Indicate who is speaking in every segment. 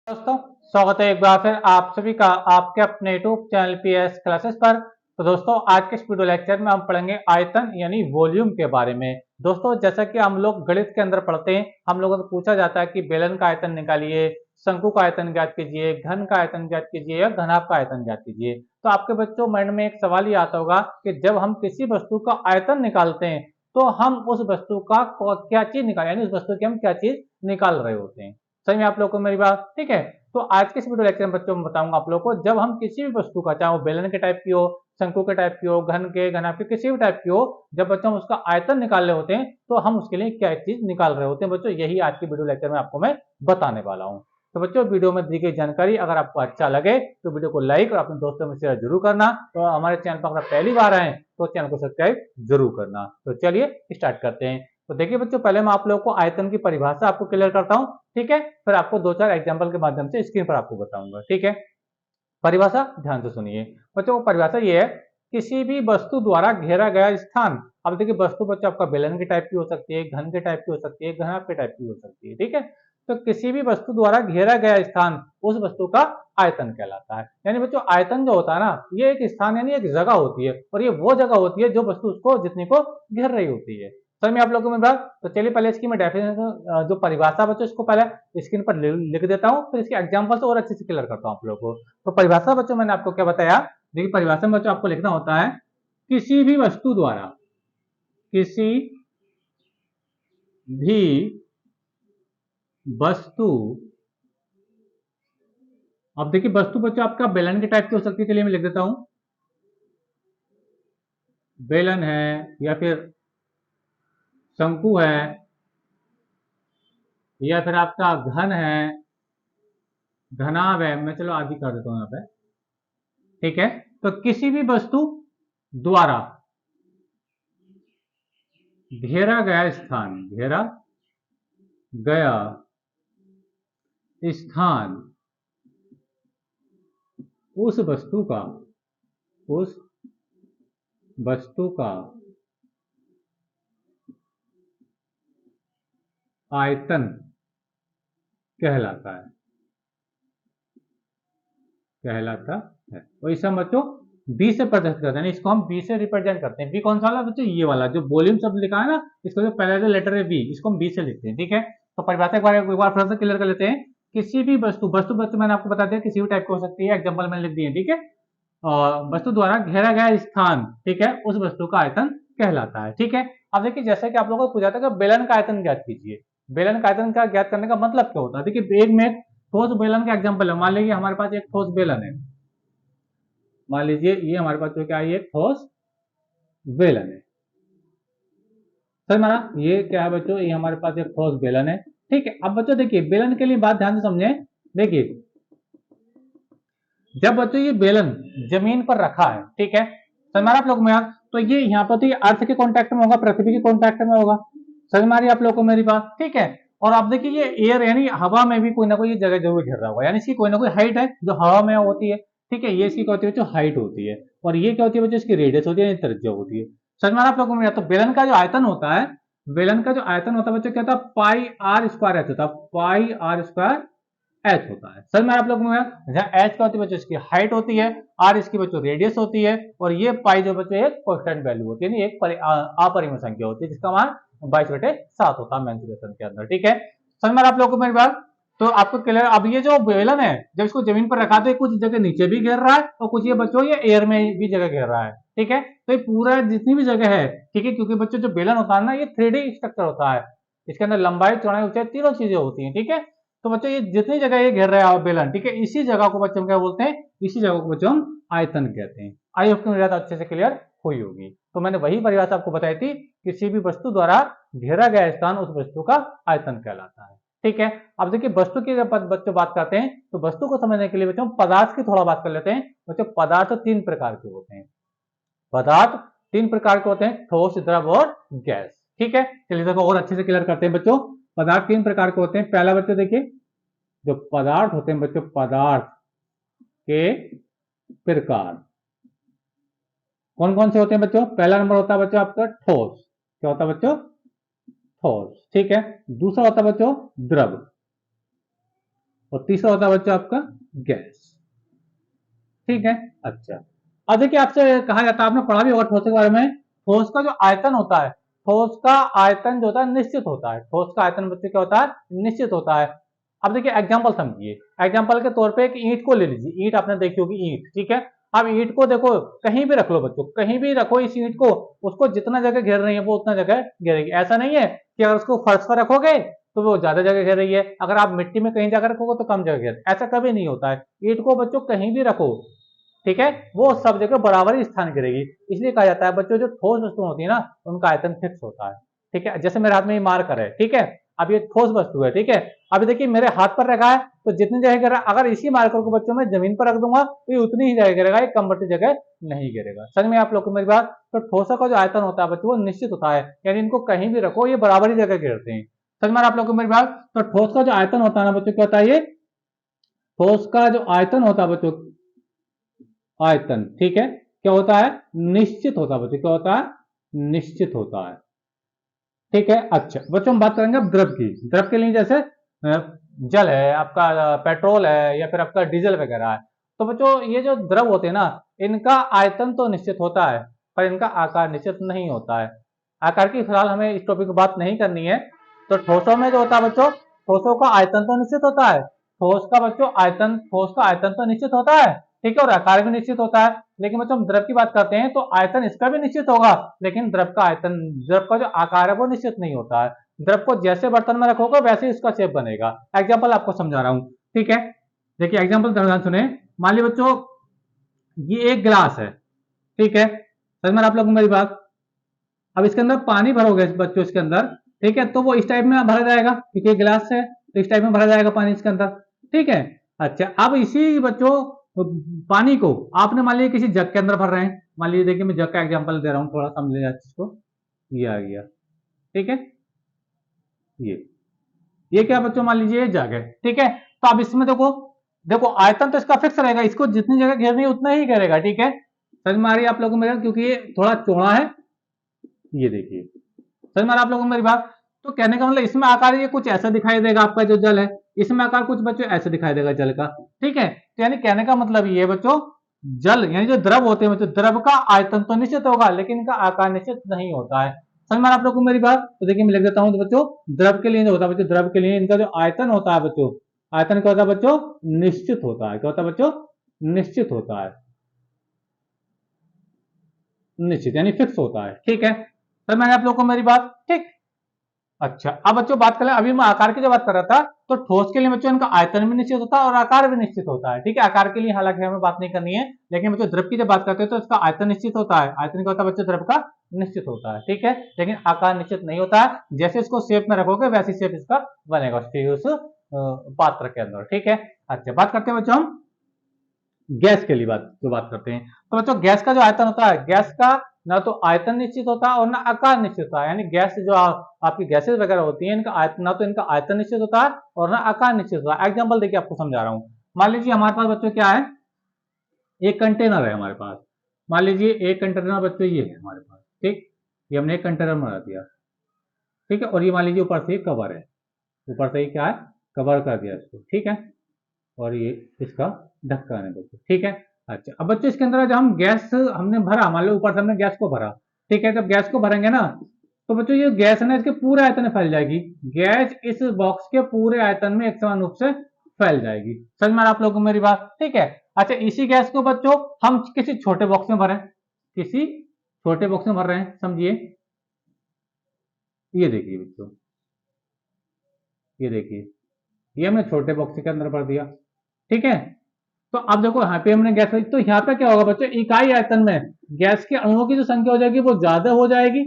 Speaker 1: दोस्तों, स्वागत है एक बार फिर आप सभी का आपके अपने यूट्यूब चैनल पीएस क्लासेस पर। तो दोस्तों, आज के इस वीडियो लेक्चर में हम पढ़ेंगे आयतन यानी वॉल्यूम के बारे में। दोस्तों, जैसा कि हम लोग गणित के अंदर पढ़ते हैं, हम लोगों को पूछा जाता है कि बेलन का आयतन निकालिए, शंकु का आयतन ज्ञात कीजिए, घन का आयतन ज्ञात कीजिए या घनाभ का आयतन ज्ञात कीजिए। तो आपके बच्चों माइंड में एक सवाल ये आता होगा कि जब हम किसी वस्तु का आयतन निकालते हैं तो हम उस वस्तु का क्या चीज निकाल, यानी उस वस्तु की हम क्या चीज निकाल रहे होते हैं। सही में आप लोगों को मेरी बात ठीक है? तो आज के इस वीडियो लेक्चर में बच्चों में बताऊंगा आप लोगों को, जब हम किसी भी वस्तु का, चाहे वो बेलन के टाइप की हो, शंकु के टाइप की हो, घन के, घनाभ के, किसी भी टाइप की हो, जब बच्चों हम उसका आयतन निकाल रहे होते हैं तो हम उसके लिए क्या चीज निकाल रहे होते हैं बच्चों, यही आज की वीडियो लेक्चर में आपको मैं बताने वाला हूँ। तो बच्चों, वीडियो में दी गई जानकारी अगर आपको अच्छा लगे तो वीडियो को लाइक और अपने दोस्तों में शेयर जरूर करना। तो हमारे चैनल पर अगर पहली बार आए तो चैनल को सब्सक्राइब जरूर करना। तो चलिए स्टार्ट करते हैं। तो देखिए बच्चों, पहले मैं आप लोगों को आयतन की परिभाषा आपको क्लियर करता हूं, ठीक है? फिर आपको दो चार एग्जांपल के माध्यम से स्क्रीन पर आपको बताऊंगा, ठीक है? परिभाषा ध्यान से सुनिए बच्चों। परिभाषा ये है, किसी भी वस्तु द्वारा घेरा गया स्थान। अब देखिए, वस्तु बच्चों आपका बेलन के टाइप की हो सकती है, घन के टाइप की हो सकती है, घनाभ के टाइप की हो सकती है, ठीक है? तो किसी भी वस्तु द्वारा घेरा गया स्थान उस वस्तु का आयतन कहलाता है। यानी बच्चों, आयतन जो होता है ना, ये एक स्थान यानी एक जगह होती है, और ये वो जगह होती है जो वस्तु उसको जितनी को घेर रही होती है। समझ में आप लोगों को मेरी बात? तो चलिए पहले इसकी मैं डेफिनेशन, जो परिभाषा बच्चों, इसको पहले स्क्रीन पर लिख देता हूँ, फिर इसके एग्जाम्पल से और अच्छे से क्लियर करता हूँ आप लोगों को। तो परिभाषा बच्चों मैंने आपको क्या बताया, देखिए परिभाषा में बच्चों आपको लिखना होता है, किसी भी वस्तु द्वारा, किसी भी वस्तु, अब देखिए वस्तु बच्चों आपका बेलन के टाइप की हो सकती है, चलिए मैं लिख देता हूं, बेलन है या फिर शंकु है या फिर आपका घन है, घनाभ है, मैं चलो आदि कर देता हूं यहां पे, ठीक है? तो किसी भी वस्तु द्वारा घेरा गया स्थान, घेरा गया स्थान उस वस्तु का, उस वस्तु का आयतन कहलाता है, कहलाता है। और इसे हम बच्चों बी से प्रदर्शित करते हैं, इसको हम बी से रिप्रेजेंट करते हैं। बी कौन सा वाला बच्चों? ये वाला जो वॉल्यूम शब्द लिखा है ना, इसको जो पहले जो लेटर है बी, इसको हम बी से लिखते हैं, ठीक है? तो परिभाषा एक बार फिर से क्लियर कर लेते हैं। किसी भी वस्तु, वस्तु बच्चों मैंने आपको बता दिया किसी भी टाइप की हो सकती है, एग्जाम्पल मैंने लिख दिए, ठीक है? वस्तु द्वारा घेरा गया स्थान, ठीक है, उस वस्तु का आयतन कहलाता है, ठीक है? अब देखिए, जैसे कि आप लोगों को पूछा था कि बेलन का आयतन ज्ञात कीजिए। बेलन का आयतन का ज्ञात करने का मतलब क्या होता है? देखिए, एक में ठोस बेलन का एग्जाम्पल है। मान लीजिए हमारे पास एक ठोस बेलन है, मान लीजिए ये हमारे पास जो क्या है, ये ठोस बेलन है। सर माना ये क्या है बच्चों, ये हमारे पास एक ठोस बेलन है, ठीक है? अब बच्चों देखिए, बेलन के लिए बात ध्यान से समझे। देखिए, जब बच्चों ये बेलन जमीन पर रखा है, ठीक है, समझ आप लोग में यार, तो ये यहाँ पर तो ये अर्थ के कॉन्टैक्ट में होगा, पृथ्वी के कॉन्टैक्ट में होगा। समझ मारी आप लोग को मेरी बात, ठीक है? और आप देखिए, ये एयर यानी हवा में भी कोई ना कोई जगह जरूर घेर रहा होगा, यानी इसकी कोई ना कोई हाइट है जो हवा में होती है, ठीक है? ये इसकी क्या होती है बच्चों? हाइट होती है। और ये क्या होती है बच्चों? इसकी रेडियस होती है, त्रिज्या होती है। समझ में आप लोगों में? तो बेलन का जो आयतन होता है, बेलन का जो आयतन होता है बच्चों, क्या होता है? पाई आर स्क्वायर एच होता है, पाई आर स्क्वायर एच होता है। समझ में आप लोग में? जहां एच क्या होती है बच्चों? इसकी हाइट होती है, आर इसकी बच्चों रेडियस होती है, और ये पाई जो बच्चों एक कांस्टेंट वैल्यू होती है, यानी एक अपरिमेय संख्या होती है, जिसका मान 22/7 होता है मेंसुरेशन के अंदर, ठीक है? समझ में आप लोग को मेरी बात? तो आपको क्लियर। अब ये जो बेलन है, जब इसको जमीन पर रखा तो कुछ जगह नीचे भी घेर रहा है और कुछ ये बच्चों ये एयर में भी जगह घेर रहा है, ठीक है? तो ये पूरा जितनी भी जगह है, ठीक है, क्योंकि बच्चों जो बेलन होता है ना, ये 3D स्ट्रक्चर होता है, इसके अंदर लंबाई, चौड़ाई, ऊंचाई तीनों चीजें होती है, ठीक है? तो बच्चों ये जितनी जगह ये घेर रहा है बेलन, ठीक है, इसी जगह को बच्चों क्या बोलते हैं? इसी जगह को बच्चों हम आयतन कहते हैं। आई होप मेरी बात अच्छे से क्लियर हुई होगी। तो मैंने वही परिभाषा आपको बताई थी, किसी भी वस्तु द्वारा घेरा गया स्थान उस वस्तु का आयतन कहलाता है, ठीक है? अब देखिए, वस्तु की जब बच्चों बात करते हैं तो वस्तु को समझने के लिए बच्चों पदार्थ की थोड़ा बात कर लेते हैं। बच्चों, पदार्थ 3 प्रकार के होते हैं। पदार्थ 3 प्रकार के होते हैं, ठोस, द्रव और गैस, ठीक है? चलिए देखो और अच्छे से क्लियर करते हैं बच्चों। पदार्थ 3 प्रकार के होते हैं। पहला बच्चों देखिए, जो पदार्थ होते हैं बच्चों, पदार्थ के प्रकार कौन कौन से होते हैं बच्चों? पहला नंबर होता है बच्चों आपका ठोस। क्या होता है बच्चों? ठोस, ठीक है? दूसरा होता है बच्चों द्रव, और तीसरा होता है बच्चों आपका गैस। ठीक है। अच्छा, अब देखिए आपसे कहा जाता है, आपने पढ़ा भी होगा ठोस के बारे में, ठोस का जो आयतन होता है, ठोस का आयतन जो होता है निश्चित होता है। ठोस का आयतन बच्चों क्या होता है, निश्चित होता है। अब देखिए एग्जांपल समझिए, एग्जांपल के तौर पे एक ईंट को ले लीजिए, ईंट आपने देखी होगी ईंट, ठीक है। अब ईंट को देखो कहीं भी रख लो बच्चों, कहीं भी रखो इस ईंट को, उसको जितना जगह घेर रही है वो उतना जगह घेरेगी। ऐसा नहीं है कि अगर उसको फर्श पर रखोगे तो वो ज्यादा जगह घेर रही है, अगर आप मिट्टी में कहीं जाकर रखोगे तो कम जगह घेर, ऐसा कभी नहीं होता है। ईंट को बच्चों कहीं भी रखो, ठीक है, वो सब जगह बराबर ही स्थान गिरेगी। इसलिए कहा जाता है बच्चों जो ठोस वस्तु होती है ना उनका आयतन फिक्स होता है। ठीक है, जैसे मेरे हाथ में ये मार्कर है, ठीक है, अब ये ठोस वस्तु है, ठीक है। अभी देखिए मेरे हाथ पर रखा है तो जितनी जगह गिरा, अगर इसी मार्कर को बच्चों में जमीन पर रख दूंगा तो ये उतनी ही जगह गिरेगा, ये कम बढ़ती जगह नहीं गिरेगा। समझ में आप लोग को मेरी बात। तो ठोसों का जो आयतन होता है बच्चों वो निश्चित होता है, यानी इनको कहीं भी रखो ये बराबर ही जगह गिरते हैं। समझ में आप लोग को मेरी बात। तो ठोस का जो आयतन होता है ना बच्चों क्या होता है, ये ठोस का जो आयतन होता है बच्चों, आयतन, ठीक है, क्या होता है, निश्चित होता है बच्चों, क्या होता है, निश्चित होता है। ठीक है। अच्छा बच्चों हम बात करेंगे अब द्रव की। द्रव के लिए जैसे जल है आपका, पेट्रोल है, या फिर आपका डीजल वगैरह है। तो बच्चों ये जो द्रव होते हैं ना, इनका आयतन तो निश्चित होता है पर इनका आकार निश्चित नहीं होता है। आकार की फिलहाल हमें इस टॉपिक पर बात नहीं करनी है। तो ठोसों में जो होता है बच्चों, ठोसों का आयतन तो निश्चित होता है, ठोस का बच्चों आयतन, ठोस का आयतन तो निश्चित होता है, ठीक है, और आकार भी निश्चित होता है। लेकिन बच्चों हम द्रव की बात करते हैं तो आयतन इसका भी निश्चित होगा, लेकिन द्रव का आयतन, द्रव का जो आकार है वो निश्चित नहीं होता है। द्रव को जैसे बर्तन में रखोगे वैसे ही उसका शेप बनेगा। एग्जाम्पल आपको समझा रहा हूं, ठीक है। देखिए एग्जाम्पल ध्यान सुने। मान लीजिए बच्चों ये एक गिलास है, ठीक है, समझ में आप लोग मेरी बात। अब इसके अंदर पानी भरोगे बच्चों इसके अंदर, ठीक है, तो वो इस टाइप में भरा जाएगा क्योंकि ये गिलास है, तो इस टाइप में भरा जाएगा पानी इसके अंदर, ठीक है। अच्छा अब इसी बच्चों पानी को आपने मान लीजिए किसी जग के अंदर भर रहे हैं, मान लीजिए देखिए मैं जग का एग्जांपल दे रहा हूं, थोड़ा समझ लेना इसको। ये आ गया, ठीक है, ये क्या बच्चों, मान लीजिए जग है, ठीक है। तो अब इसमें देखो, देखो आयतन तो इसका फिक्स रहेगा, इसको जितनी जगह घेरनी है उतना ही घेरेगा, ठीक है। समझ में आ रही है आप लोगों को मेरा, क्योंकि ये थोड़ा चौड़ा है, ये देखिए, समझ में आ रहा है आप लोगों को मेरी बात। तो कहने का मतलब इसमें आकार ये कुछ ऐसा दिखाई देगा आपका जो जल है, इसमें आकार कुछ बच्चों ऐसे दिखाई देगा जल का, ठीक है। तो यानी कहने का मतलब ये बच्चों, जल यानी जो द्रव होते हैं बच्चों, द्रव का आयतन तो निश्चित होगा लेकिन इनका आकार निश्चित नहीं होता है। समझ में आप लोग को मेरी बात। तो देखिए मैं लिख देता हूं तो बच्चों, द्रव के लिए जो होता है बच्चों, द्रव के लिए इनका जो आयतन होता है बच्चों, आयतन क्या होता है बच्चों, निश्चित होता है। क्या होता है बच्चों, निश्चित होता है, निश्चित यानी फिक्स होता है, ठीक है। समझ में आप लोग को मेरी बात, ठीक। अच्छा अब बच्चों बात करें, अभी मैं आकार की जो बात कर रहा था, तो ठोस के लिए बच्चों इनका आयतन भी निश्चित होता है और आकार भी निश्चित होता है, ठीक है। आकार के लिए हालांकि हमें बात नहीं करनी है, लेकिन बच्चों द्रव की जब बात करते हैं तो इसका आयतन निश्चित होता है। आयतन क्या होता है बच्चों, द्रव का निश्चित होता है, ठीक है, लेकिन आकार निश्चित नहीं होता है। जैसे इसको शेप में रखोगे वैसी शेप इसका बनेगा उस पात्र के अंदर, ठीक है। अच्छा बात करते हैं बच्चों हम गैस के लिए बात करते हैं। तो बच्चों गैस का जो आयतन होता है, गैस का ना तो आयतन निश्चित होता है और ना आकार निश्चित होता है। यानी गैस जो आपकी गैसेस वगैरह होती हैं, इनका आयतन, ना तो इनका आयतन निश्चित होता है और ना आकार निश्चित होता है। एग्जांपल देखिए आपको समझा रहा हूं। मान लीजिए हमारे पास बच्चों क्या है, एक कंटेनर है हमारे पास। मान लीजिए एक कंटेनर बच्चों ये है हमारे पास, ठीक, ये हमने एक कंटेनर बना दिया, ठीक है, और ये मान लीजिए ऊपर से कवर है, ऊपर से क्या है, कवर कर दिया इसको, ठीक है, और ये इसका ढक्कन है बच्चों, ठीक है। अच्छा अब बच्चों इसके अंदर जब हम गैस हमने भरा, मान लो ऊपर से हमने गैस को भरा, ठीक है, जब गैस को भरेंगे ना तो बच्चों ये गैस है ना इसके पूरे आयतन में फैल जाएगी। गैस इस बॉक्स के पूरे आयतन में एक समान रूप से फैल जाएगी। समझ में आप लोगों को मेरी बात, ठीक है। अच्छा इसी गैस को बच्चों हम किसी छोटे बॉक्स में भरें, किसी छोटे बॉक्स में भर रहे हैं, समझिए, ये देखिए बच्चों, ये देखिए, ये हमने छोटे बॉक्स के अंदर भर दिया, ठीक है। तो अब देखो यहाँ पे हमने गैस, तो यहाँ पे क्या होगा बच्चों, इकाई आयतन में गैस के अणुओं की जो संख्या हो जाएगी वो ज्यादा हो जाएगी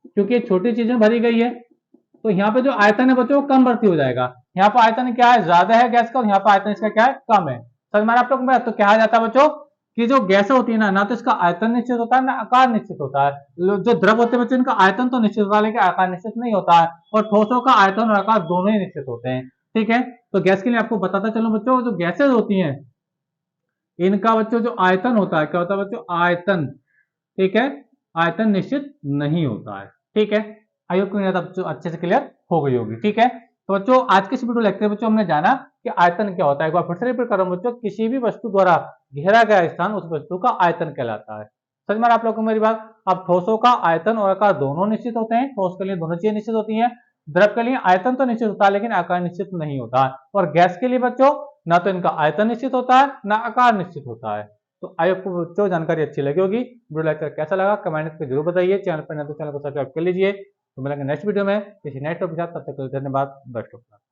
Speaker 1: क्योंकि ये छोटी चीजें भरी गई है। तो यहाँ पे जो आयतन है बच्चों वो कम बढ़ती हो जाएगा। यहाँ पे आयतन क्या है, ज्यादा है गैस का, और यहाँ पे आयतन इसका क्या है, कम है। समझ में आप लोग में। तो कहा जाता है बच्चों कि जो गैस होती है ना तो इसका आयतन निश्चित होता है ना आकार निश्चित होता है। जो द्रव होते हैं बच्चों इनका आयतन तो निश्चित होता है लेकिन आकार निश्चित नहीं होता है, और ठोसों का आयतन और आकार दोनों ही निश्चित होते हैं, ठीक है। तो गैस के लिए आपको बताता चलो बच्चों, जो गैसेज होती हैं इनका बच्चों जो आयतन होता है, क्या होता है बच्चों, आयतन, ठीक है, आयतन निश्चित नहीं होता है, ठीक है। आई होप को बच्चों अच्छे से क्लियर हो गई होगी, ठीक है। तो बच्चों आज के इस वीडियो लेक्चर बच्चों हमने जाना कि आयतन क्या होता है। एक बार फिर से रिपीट कर रहा हूं बच्चों, किसी भी वस्तु द्वारा घेरा गया स्थान उस वस्तु का आयतन कहलाता है। समझ में आप लोगों को मेरी बात। अब ठोसों का आयतन और आकार दोनों निश्चित होते हैं। ठोस के लिए दोनों चीजें निश्चित होती हैं। द्रव के लिए आयतन तो निश्चित होता है लेकिन आकार निश्चित नहीं होता है। और गैस के लिए बच्चों ना तो इनका आयतन निश्चित होता है ना आकार निश्चित होता है। तो आई आपको बच्चों जानकारी अच्छी लगी होगी। वीडियो लेक्चर कैसा लगा कमेंट करके जरूर बताइए। चैनल पर नए तो चैनल को सब्सक्राइब कर लीजिए। तो मिलेंगे नेक्स्ट वीडियो में किसी नए टॉपिक के साथ। तब तक के लिए धन्यवाद। Best of luck.